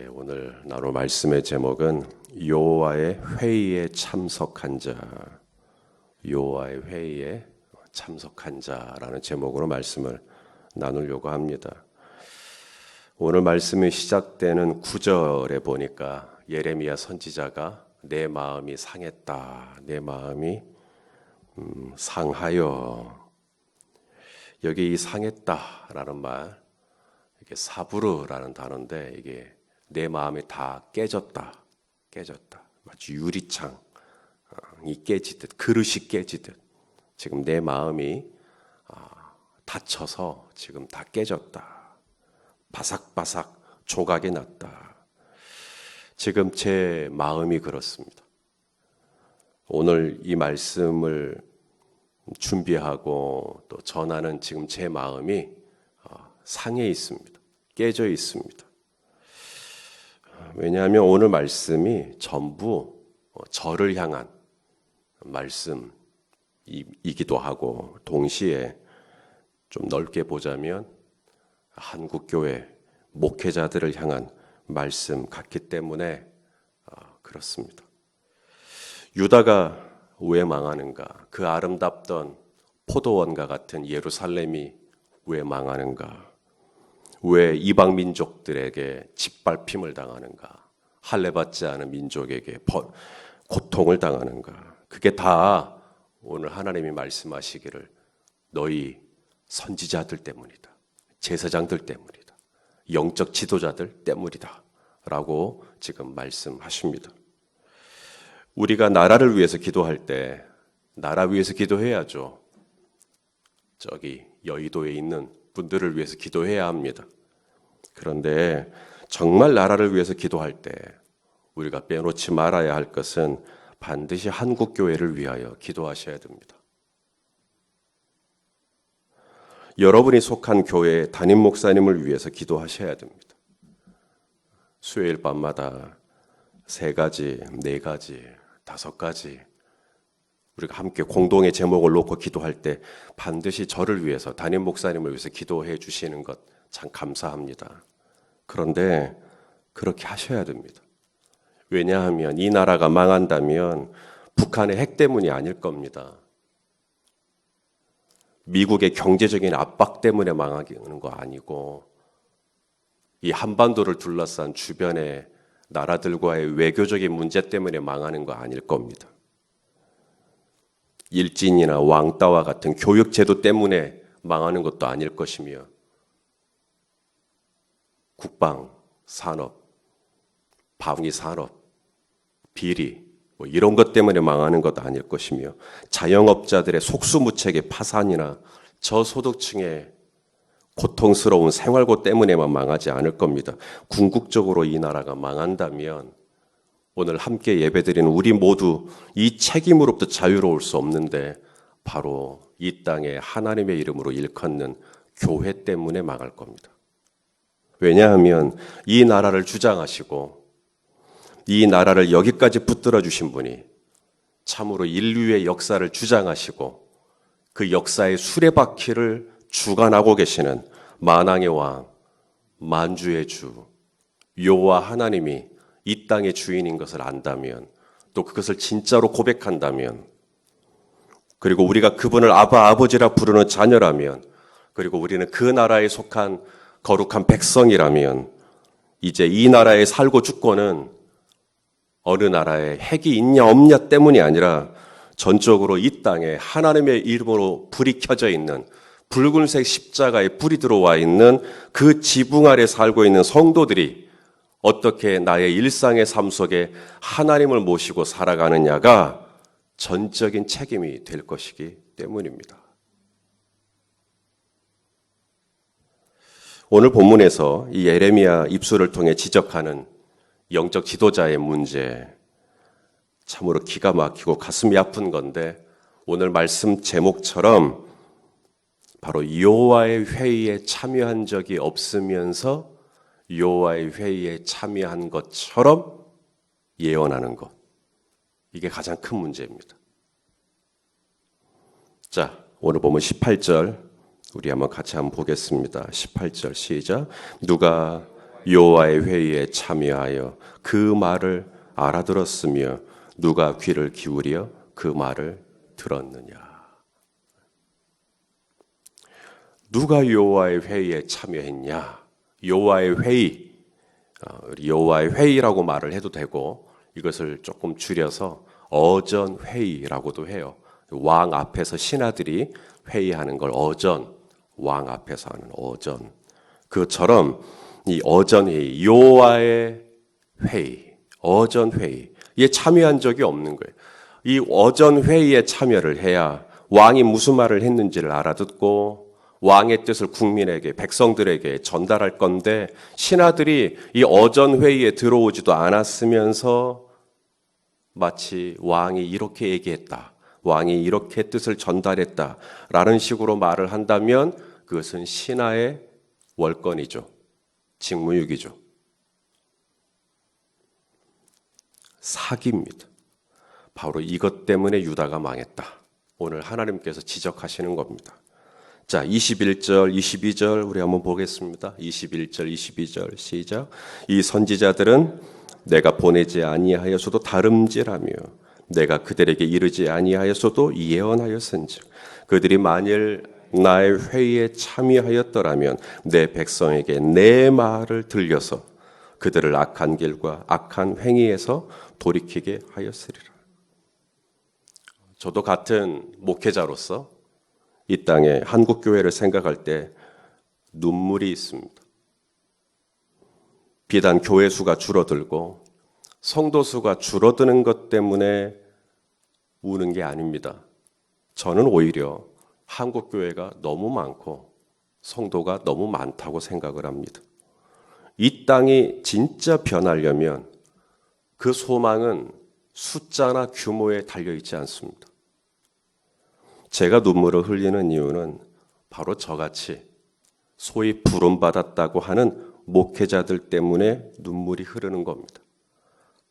오늘 나눌 말씀의 제목은 여호와의 회의에 참석한 자, 여호와의 회의에 참석한 자라는 제목으로 말씀을 나누려고 합니다. 오늘 말씀이 시작되는 9절에 보니까 예레미야 선지자가 내 마음이 상했다, 내 마음이 상하여, 여기 이 상했다라는 말, 이게 사부르라는 단어인데 이게 내 마음이 다 깨졌다. 마치 유리창이 깨지듯, 그릇이 깨지듯 지금 내 마음이 다쳐서 지금 다 깨졌다. 바삭바삭 조각이 났다. 지금 제 마음이 그렇습니다. 오늘 이 말씀을 준비하고 또 전하는 지금 제 마음이 상해 있습니다. 깨져 있습니다. 왜냐하면 오늘 말씀이 전부 저를 향한 말씀이기도 하고 동시에 좀 넓게 보자면 한국교회 목회자들을 향한 말씀 같기 때문에 그렇습니다. 유다가 왜 망하는가? 그 아름답던 포도원과 같은 예루살렘이 왜 망하는가? 왜 이방 민족들에게 짓밟힘을 당하는가? 할례받지 않은 민족에게 고통을 당하는가? 그게 다 오늘 하나님이 말씀하시기를 너희 선지자들 때문이다. 제사장들 때문이다. 영적 지도자들 때문이다. 라고 지금 말씀하십니다. 우리가 나라를 위해서 기도할 때 나라 위해서 기도해야죠. 저기 여의도에 있는 분들을 위해서 기도해야 합니다. 그런데 정말 나라를 위해서 기도할 때 우리가 빼놓지 말아야 할 것은 반드시 한국교회를 위하여 기도하셔야 됩니다. 여러분이 속한 교회의 담임 목사님을 위해서 기도하셔야 됩니다. 수요일 밤마다 3가지, 4가지, 5가지 우리가 함께 공동의 제목을 놓고 기도할 때 반드시 저를 위해서, 담임 목사님을 위해서 기도해 주시는 것 참 감사합니다. 그런데 그렇게 하셔야 됩니다. 왜냐하면 이 나라가 망한다면 북한의 핵 때문이 아닐 겁니다. 미국의 경제적인 압박 때문에 망하는 거 아니고 이 한반도를 둘러싼 주변의 나라들과의 외교적인 문제 때문에 망하는 거 아닐 겁니다. 일진이나 왕따와 같은 교육제도 때문에 망하는 것도 아닐 것이며 국방, 산업, 방위 산업, 비리 이런 것 때문에 망하는 것도 아닐 것이며 자영업자들의 속수무책의 파산이나 저소득층의 고통스러운 생활고 때문에만 망하지 않을 겁니다. 궁극적으로 이 나라가 망한다면 오늘 함께 예배드리는 우리 모두 이 책임으로부터 자유로울 수 없는데 바로 이 땅에 하나님의 이름으로 일컫는 교회 때문에 망할 겁니다. 왜냐하면 이 나라를 주장하시고 이 나라를 여기까지 붙들어 주신 분이 참으로 인류의 역사를 주장하시고 그 역사의 수레바퀴를 주관하고 계시는 만왕의 왕, 만주의 주, 여호와 하나님이 이 땅의 주인인 것을 안다면, 또 그것을 진짜로 고백한다면, 그리고 우리가 그분을 아버지라 부르는 자녀라면, 그리고 우리는 그 나라에 속한 거룩한 백성이라면 이제 이 나라에 살고 죽고는 어느 나라에 핵이 있냐 없냐 때문이 아니라 전적으로 이 땅에 하나님의 이름으로 불이 켜져 있는 붉은색 십자가에 불이 들어와 있는 그 지붕 아래 살고 있는 성도들이 어떻게 나의 일상의 삶 속에 하나님을 모시고 살아가느냐가 전적인 책임이 될 것이기 때문입니다. 오늘 본문에서 이 예레미야 입술을 통해 지적하는 영적 지도자의 문제, 참으로 기가 막히고 가슴이 아픈 건데 오늘 말씀 제목처럼 바로 여호와의 회의에 참여한 적이 없으면서 여호와의 회의에 참여한 것처럼 예언하는 것, 이게 가장 큰 문제입니다. 자, 오늘 보면 18절 우리 한번 같이 한번 보겠습니다. 18절 시작. 누가 여호와의 회의에 참여하여 그 말을 알아들었으며 누가 귀를 기울여 그 말을 들었느냐. 누가 여호와의 회의에 참여했냐? 여호와의 회의, 여호와의 회의라고 말을 해도 되고 이것을 조금 줄여서 어전 회의라고도 해요. 왕 앞에서 신하들이 회의하는 걸 어전, 왕 앞에서 하는 어전. 그처럼 이 어전 회의, 여호와의 회의, 어전 회의, 이에 참여한 적이 없는 거예요. 이 어전 회의에 참여를 해야 왕이 무슨 말을 했는지를 알아듣고 왕의 뜻을 국민에게, 백성들에게 전달할 건데 신하들이 이 어전 회의에 들어오지도 않았으면서 마치 왕이 이렇게 얘기했다, 왕이 이렇게 뜻을 전달했다라는 식으로 말을 한다면 그것은 신하의 월권이죠. 직무유기죠. 사기입니다. 바로 이것 때문에 유다가 망했다. 오늘 하나님께서 지적하시는 겁니다. 자, 21절, 22절 우리 한번 보겠습니다. 21절, 22절 시작. 이 선지자들은 내가 보내지 아니하여서도 다름질하며 내가 그들에게 이르지 아니하여서도 예언하였은즉 그들이 만일 나의 회의에 참여하였더라면 내 백성에게 내 말을 들려서 그들을 악한 길과 악한 행위에서 돌이키게 하였으리라. 저도 같은 목회자로서 이 땅에 한국교회를 생각할 때 눈물이 있습니다. 비단 교회 수가 줄어들고 성도 수가 줄어드는 것 때문에 우는 게 아닙니다. 저는 오히려 한국교회가 너무 많고 성도가 너무 많다고 생각을 합니다. 이 땅이 진짜 변하려면 그 소망은 숫자나 규모에 달려있지 않습니다. 제가 눈물을 흘리는 이유는 바로 저같이 소위 부름받았다고 하는 목회자들 때문에 눈물이 흐르는 겁니다.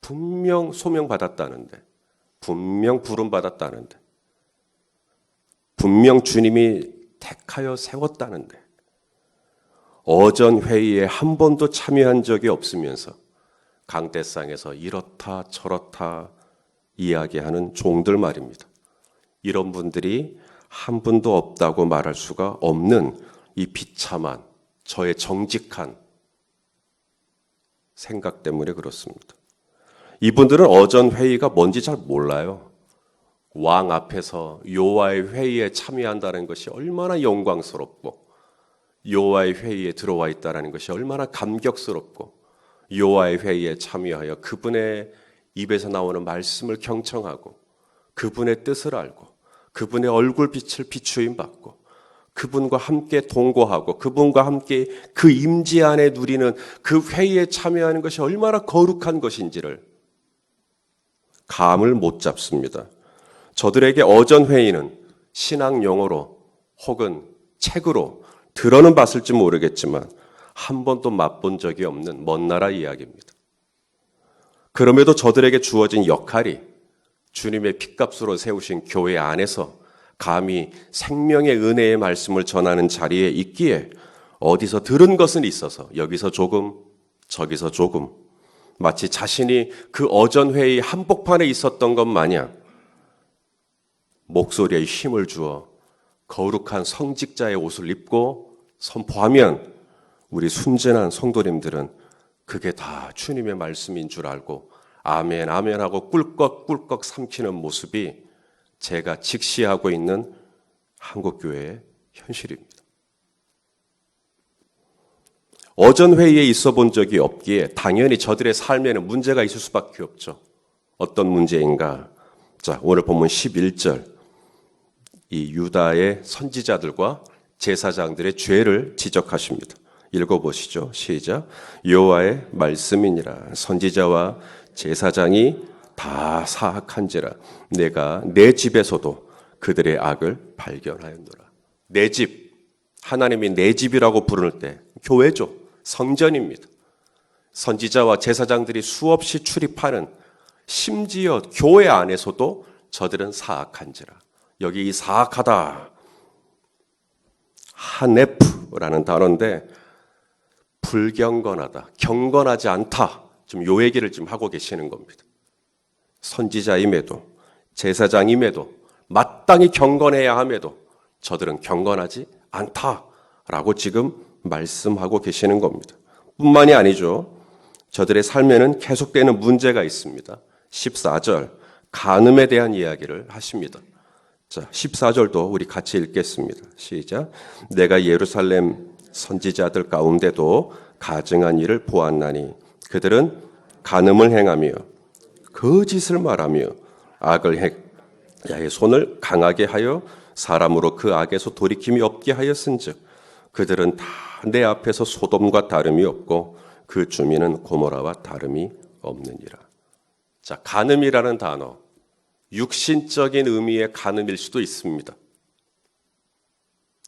분명 소명받았다는데, 분명 부름받았다는데, 분명 주님이 택하여 세웠다는데 어전 회의에 한 번도 참여한 적이 없으면서 강대상에서 이렇다 저렇다 이야기하는 종들 말입니다. 이런 분들이 한 분도 없다고 말할 수가 없는 이 비참한 저의 정직한 생각 때문에 그렇습니다. 이분들은 어전 회의가 뭔지 잘 몰라요. 왕 앞에서 여호와의 회의에 참여한다는 것이 얼마나 영광스럽고 여호와의 회의에 들어와 있다는 것이 얼마나 감격스럽고 여호와의 회의에 참여하여 그분의 입에서 나오는 말씀을 경청하고 그분의 뜻을 알고 그분의 얼굴빛을 비추임 받고 그분과 함께 동거하고 그분과 함께 그 임재 안에 누리는 그 회의에 참여하는 것이 얼마나 거룩한 것인지를 감을 못 잡습니다. 저들에게 어전 회의는 신앙 용어로 혹은 책으로 들어는 봤을지 모르겠지만 한 번도 맛본 적이 없는 먼 나라 이야기입니다. 그럼에도 저들에게 주어진 역할이 주님의 핏값으로 세우신 교회 안에서 감히 생명의 은혜의 말씀을 전하는 자리에 있기에 어디서 들은 것은 있어서 여기서 조금 저기서 조금 마치 자신이 그 어전회의 한복판에 있었던 것 마냥 목소리에 힘을 주어 거룩한 성직자의 옷을 입고 선포하면 우리 순전한 성도님들은 그게 다 주님의 말씀인 줄 알고 아멘 아멘 하고 꿀꺽꿀꺽 삼키는 모습이 제가 직시하고 있는 한국교회의 현실입니다. 어전회의에 있어 본 적이 없기에 당연히 저들의 삶에는 문제가 있을 수밖에 없죠. 어떤 문제인가? 자, 오늘 본문 11절. 이 유다의 선지자들과 제사장들의 죄를 지적하십니다. 읽어보시죠. 시작. 여호와의 말씀이니라. 선지자와 제사장이 다 사악한지라. 내가 내 집에서도 그들의 악을 발견하였노라. 내 집, 하나님이 내 집이라고 부를 때 교회죠. 성전입니다. 선지자와 제사장들이 수없이 출입하는 심지어 교회 안에서도 저들은 사악한지라. 여기 이 사악하다, 하네프라는 단어인데 불경건하다, 경건하지 않다. 지금 요 얘기를 지금 하고 계시는 겁니다. 선지자임에도 제사장임에도 마땅히 경건해야 함에도 저들은 경건하지 않다라고 지금 말씀하고 계시는 겁니다. 뿐만이 아니죠. 저들의 삶에는 계속되는 문제가 있습니다. 14절 간음에 대한 이야기를 하십니다. 자, 14절도 우리 같이 읽겠습니다. 시작. 내가 예루살렘 선지자들 가운데도 가증한 일을 보았나니 그들은 간음을 행하며 거짓을 말하며 악을 야의 손을 강하게 하여 사람으로 그 악에서 돌이킴이 없게 하였은즉 그들은 다 내 앞에서 소돔과 다름이 없고 그 주민은 고모라와 다름이 없느니라. 자, 간음이라는 단어, 육신적인 의미의 간음일 수도 있습니다.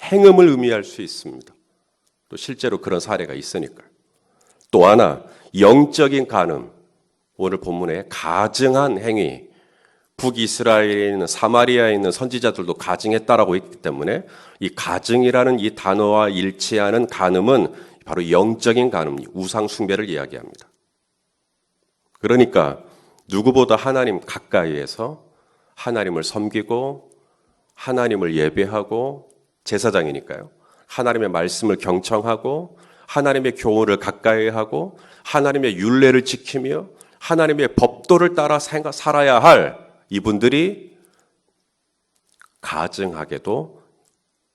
행음을 의미할 수 있습니다. 또 실제로 그런 사례가 있으니까요. 또 하나, 영적인 간음, 오늘 본문에 가증한 행위, 북이스라엘에 있는 사마리아에 있는 선지자들도 가증했다라고 했기 때문에 이 가증이라는 이 단어와 일치하는 간음은 바로 영적인 간음, 우상 숭배를 이야기합니다. 그러니까 누구보다 하나님 가까이에서 하나님을 섬기고 하나님을 예배하고 제사장이니까요. 하나님의 말씀을 경청하고 하나님의 교훈을 가까이 하고 하나님의 율례를 지키며 하나님의 법도를 따라 살아야 할 이분들이 가증하게도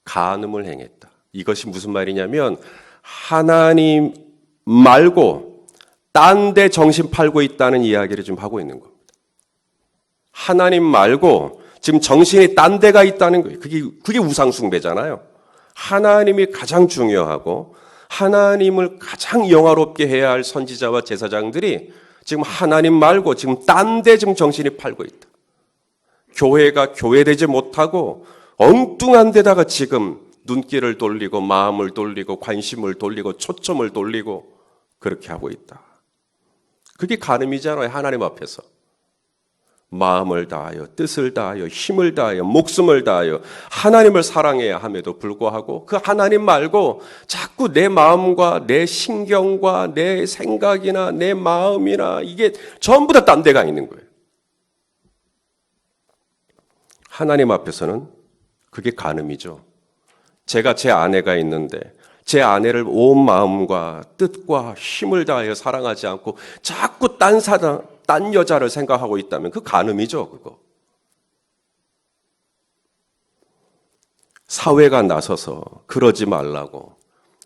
간음을 행했다. 이것이 무슨 말이냐면 하나님 말고 딴 데 정신 팔고 있다는 이야기를 지금 하고 있는 겁니다. 하나님 말고 지금 정신이 딴 데가 있다는 거예요. 그게 우상숭배잖아요. 하나님이 가장 중요하고 하나님을 가장 영화롭게 해야 할 선지자와 제사장들이 지금 하나님 말고 지금 딴 데 지금 정신이 팔고 있다. 교회가 교회되지 못하고 엉뚱한 데다가 지금 눈길을 돌리고 마음을 돌리고 관심을 돌리고 초점을 돌리고 그렇게 하고 있다. 그게 간음이잖아요. 하나님 앞에서. 마음을 다하여 뜻을 다하여 힘을 다하여 목숨을 다하여 하나님을 사랑해야 함에도 불구하고 그 하나님 말고 자꾸 내 마음과 내 신경과 내 생각이나 내 마음이나 이게 전부 다 딴 데가 있는 거예요. 하나님 앞에서는 그게 간음이죠. 제가 제 아내가 있는데 제 아내를 온 마음과 뜻과 힘을 다하여 사랑하지 않고 자꾸 딴 여자를 생각하고 있다면 그 간음이죠, 그거. 사회가 나서서 그러지 말라고,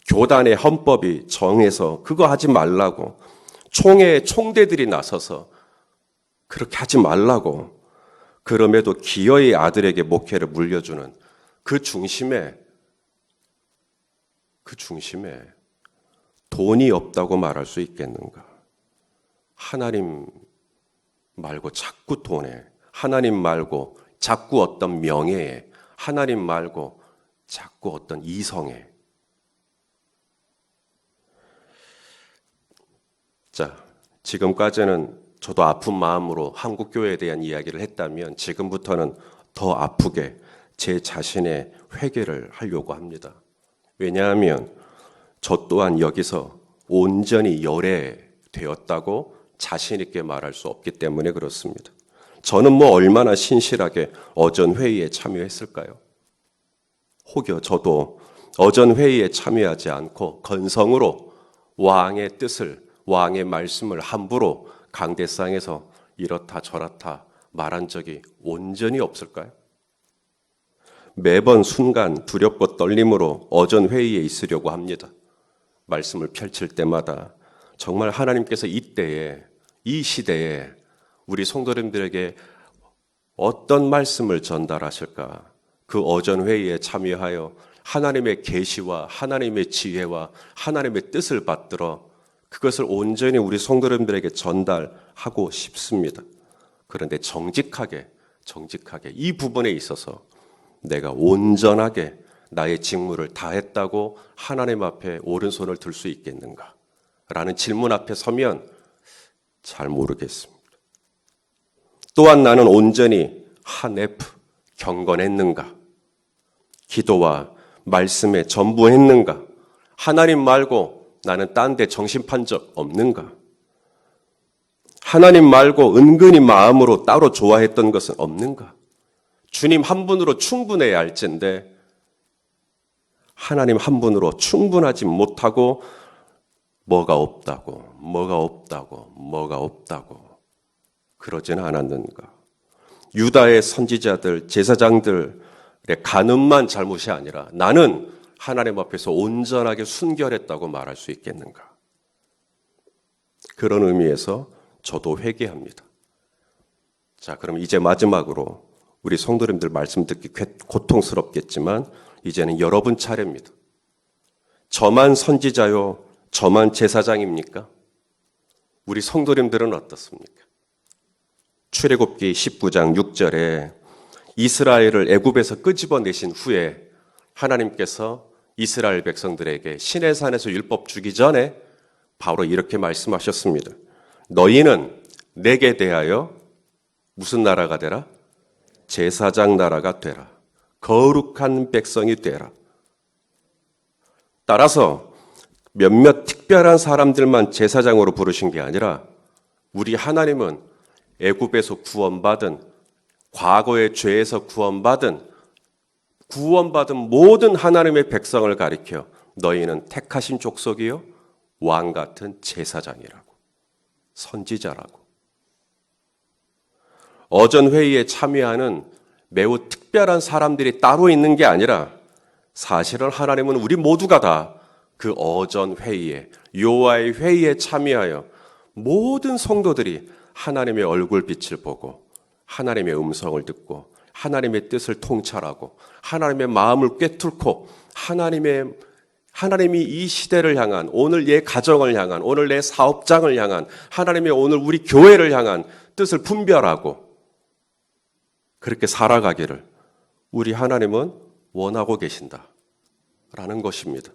교단의 헌법이 정해서 그거 하지 말라고, 총대들이 나서서 그렇게 하지 말라고, 그럼에도 기어이 아들에게 목회를 물려주는 그 중심에 돈이 없다고 말할 수 있겠는가? 하나님 말고 자꾸 돈에, 하나님 말고 자꾸 어떤 명예에, 하나님 말고 자꾸 어떤 이성에. 자, 지금까지는 저도 아픈 마음으로 한국교회에 대한 이야기를 했다면 지금부터는 더 아프게 제 자신의 회개를 하려고 합니다. 왜냐하면 저 또한 여기서 온전히 열애되었다고 자신 있게 말할 수 없기 때문에 그렇습니다. 저는 뭐 얼마나 신실하게 어전 회의에 참여했을까요? 혹여 저도 어전 회의에 참여하지 않고 건성으로 왕의 뜻을, 왕의 말씀을 함부로 강대상에서 이렇다 저렇다 말한 적이 온전히 없을까요? 매번 순간 두렵고 떨림으로 어전 회의에 있으려고 합니다. 말씀을 펼칠 때마다 정말 하나님께서 이때에, 이 시대에 우리 성도님들에게 어떤 말씀을 전달하실까? 그 어전 회의에 참여하여 하나님의 계시와 하나님의 지혜와 하나님의 뜻을 받들어 그것을 온전히 우리 성도님들에게 전달하고 싶습니다. 그런데 정직하게 이 부분에 있어서 내가 온전하게 나의 직무를 다했다고 하나님 앞에 오른손을 들 수 있겠는가? 라는 질문 앞에 서면 잘 모르겠습니다. 또한 나는 온전히 하네프, 경건했는가? 기도와 말씀에 전부했는가? 하나님 말고 나는 딴 데 정신 판 적 없는가? 하나님 말고 은근히 마음으로 따로 좋아했던 것은 없는가? 주님 한 분으로 충분해야 할진데 하나님 한 분으로 충분하지 못하고 뭐가 없다고 그러지는 않았는가? 유다의 선지자들, 제사장들의 간음만 잘못이 아니라 나는 하나님 앞에서 온전하게 순결했다고 말할 수 있겠는가? 그런 의미에서 저도 회개합니다. 자, 그럼 이제 마지막으로 우리 성도님들 말씀 듣기 고통스럽겠지만 이제는 여러분 차례입니다. 저만 선지자요, 저만 제사장입니까? 우리 성도님들은 어떻습니까? 출애굽기 19장 6절에 이스라엘을 애굽에서 끄집어내신 후에 하나님께서 이스라엘 백성들에게 시내산에서 율법 주기 전에 바로 이렇게 말씀하셨습니다. 너희는 내게 대하여 무슨 나라가 되라? 제사장 나라가 되라. 거룩한 백성이 되라. 따라서 몇몇 특별한 사람들만 제사장으로 부르신 게 아니라 우리 하나님은 애굽에서 구원받은, 과거의 죄에서 구원받은 모든 하나님의 백성을 가리켜 너희는 택하신 족속이요 왕 같은 제사장이라고, 선지자라고. 어전 회의에 참여하는 매우 특별한 사람들이 따로 있는 게 아니라 사실은 하나님은 우리 모두가 다 그 어전 회의에, 여호와의 회의에 참여하여 모든 성도들이 하나님의 얼굴빛을 보고 하나님의 음성을 듣고 하나님의 뜻을 통찰하고 하나님의 마음을 꿰뚫고 하나님이 이 시대를 향한, 오늘 내 가정을 향한, 오늘 내 사업장을 향한, 하나님의 오늘 우리 교회를 향한 뜻을 분별하고 그렇게 살아가기를 우리 하나님은 원하고 계신다라는 것입니다.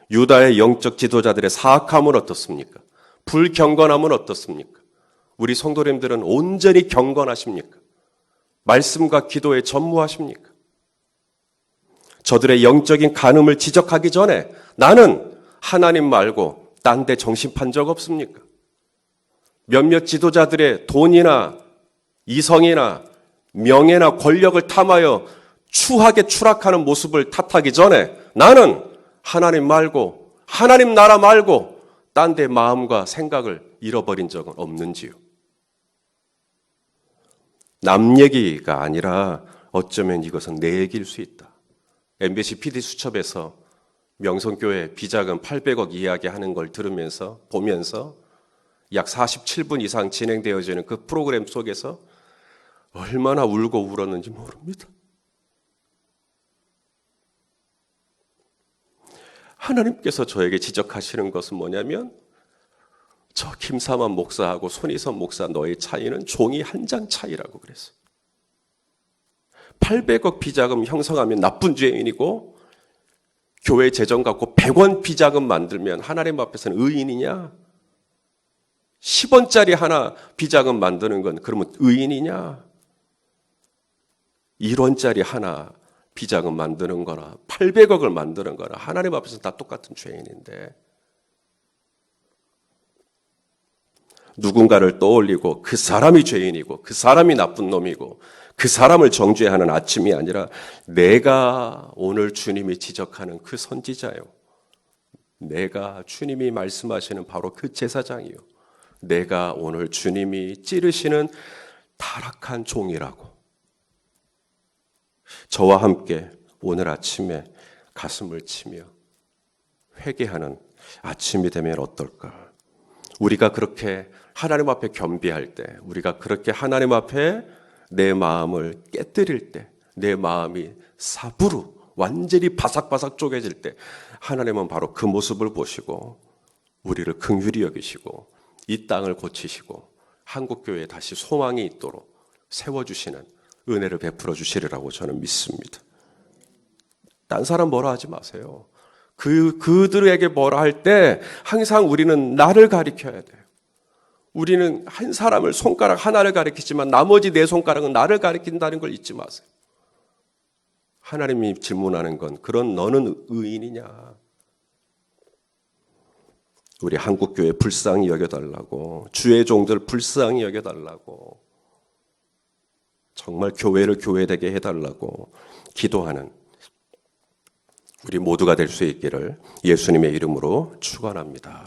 유다의 영적 지도자들의 사악함은 어떻습니까? 불경건함은 어떻습니까? 우리 성도님들은 온전히 경건하십니까? 말씀과 기도에 전무하십니까? 저들의 영적인 간음을 지적하기 전에 나는 하나님 말고 딴 데 정신 판 적 없습니까? 몇몇 지도자들의 돈이나 이성이나 명예나 권력을 탐하여 추하게 추락하는 모습을 탓하기 전에 나는 하나님 말고, 하나님 나라 말고 딴 데 마음과 생각을 잃어버린 적은 없는지요? 남 얘기가 아니라 어쩌면 이것은 내 얘기일 수 있다. MBC PD 수첩에서 명성교회 비자금 800억 이야기하는 걸 보면서 약 47분 이상 진행되어지는 그 프로그램 속에서 얼마나 울고 울었는지 모릅니다. 하나님께서 저에게 지적하시는 것은 뭐냐면 저 김사만 목사하고 손희선 목사 너의 차이는 종이 한 장 차이라고 그랬어요. 800억 비자금 형성하면 나쁜 죄인이고 교회 재정 갖고 100원 비자금 만들면 하나님 앞에서는 의인이냐? 10원짜리 하나 비자금 만드는 건 그러면 의인이냐? 1원짜리 하나 비자금 만드는 거나 800억을 만드는 거나 하나님 앞에서 다 똑같은 죄인인데 누군가를 떠올리고 그 사람이 죄인이고 그 사람이 나쁜 놈이고 그 사람을 정죄하는 아침이 아니라 내가 오늘 주님이 지적하는 그 선지자요. 내가 주님이 말씀하시는 바로 그 제사장이요. 내가 오늘 주님이 찌르시는 타락한 종이라고. 저와 함께 오늘 아침에 가슴을 치며 회개하는 아침이 되면 어떨까? 우리가 그렇게 하나님 앞에 겸비할 때, 우리가 그렇게 하나님 앞에 내 마음을 깨뜨릴 때, 내 마음이 사부로 완전히 바삭바삭 쪼개질 때 하나님은 바로 그 모습을 보시고 우리를 긍휼히 여기시고 이 땅을 고치시고 한국교회에 다시 소망이 있도록 세워주시는 은혜를 베풀어 주시리라고 저는 믿습니다. 딴 사람 뭐라 하지 마세요. 그들에게 뭐라 할 때 항상 우리는 나를 가리켜야 돼요. 우리는 한 사람을 손가락 하나를 가리키지만 나머지 네 손가락은 나를 가리킨다는 걸 잊지 마세요. 하나님이 질문하는 건 그런 너는 의인이냐? 우리 한국교회 불쌍히 여겨달라고, 주의 종들 불쌍히 여겨달라고, 정말 교회를 교회되게 해달라고 기도하는 우리 모두가 될 수 있기를 예수님의 이름으로 축원합니다.